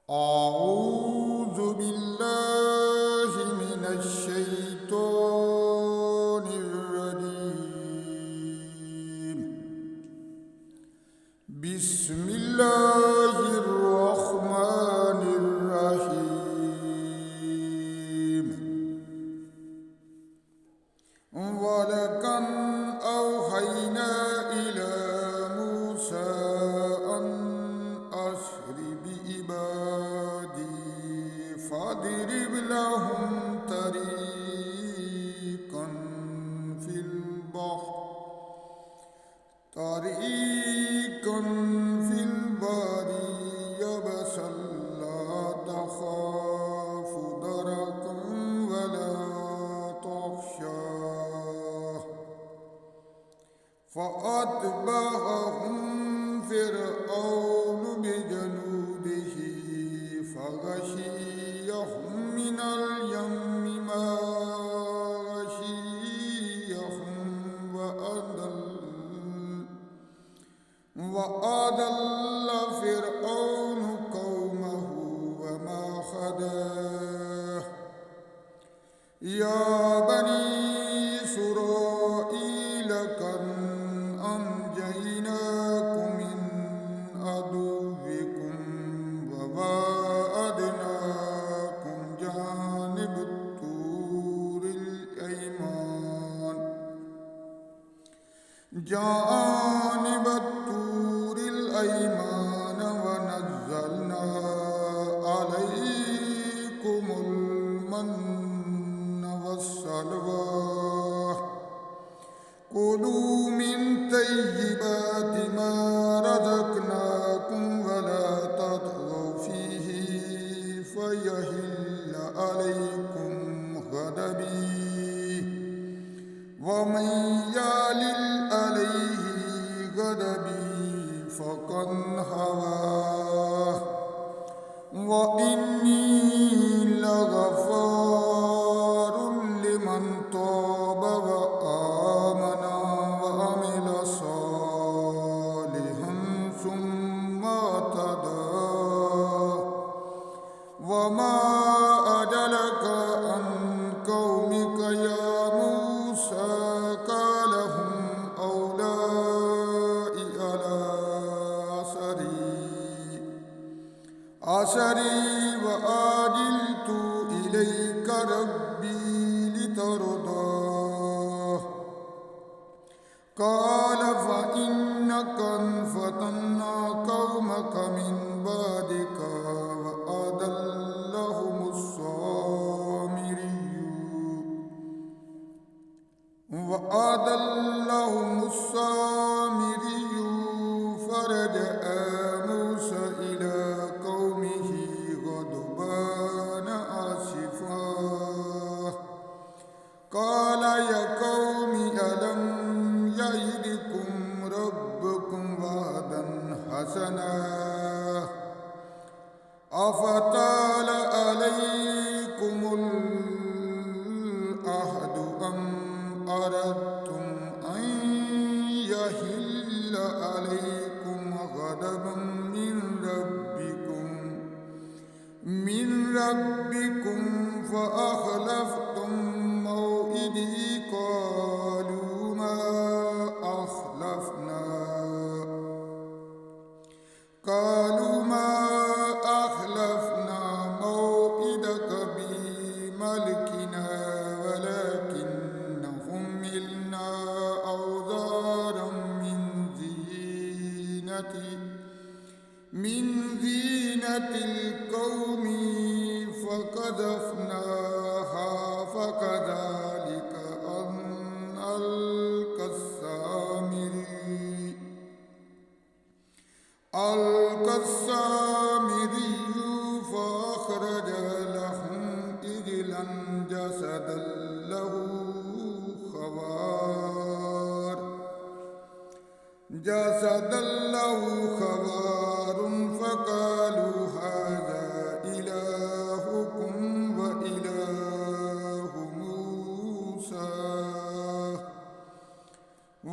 أعوذ بالله من الشيطان الرجيم. بسم الله الرحمن الرحيم. ولقد أوحينا إلى موسى أن أسر بعبادي فاضرب لهم طريقا في البحر يبسا لا تخاف دركا ولا تخشى فأتبعهم فرعون بجنوده فغشيهم من اليم ما غشيهم وأضل فرعون قومه وما هدى. يا بني إسرائيل قد أنجيناكم من عدوكم وواعدناكم جانب الطور الأيمان ونزلنا عليكم المن والسلوى. كلوا من طيبات ما رزقناكم ولا تطغوا فيه فيحل عليكم غضبي ومن يعلل عليه غضبي فقد هوى. وإني لغفار لمن تاب وآمن وعمل صالحا ثم اهتدى. وما أدلك عن قومك يا موسى قال هم أولئك على أثري وعجلت إليك ربي لترضى. قال فإنك فتنا قومك من بعدك وأضلهم السامري فرجع موسى إلى قومه غضبان آسفا. قال يا قوم ألم يعدكم ربكم وعدا حسنا أفطال عليكم العهد أم أردتم أن يحل عليكم غضب من ربكم فأخلفتم موعدي. قالوا ما أخلفنا موعدك بملكنا ولكننا حملنا أوزارا من زينة القوم فقذفناها فكذلك ألقى السامري فأخرج لهم عجلا جسدا له خوار فقالوا هذا إلهكم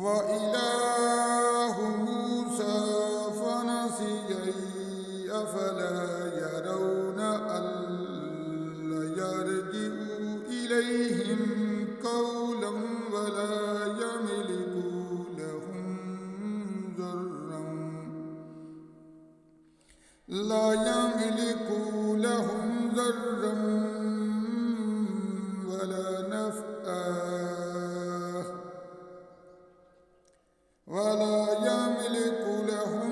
وإله موسى فنسي أفلا يرون لا يملك لهم ضرا ولا نفعا ولا يملك لهم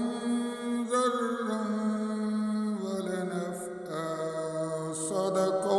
ضرا ولا نفعا صدق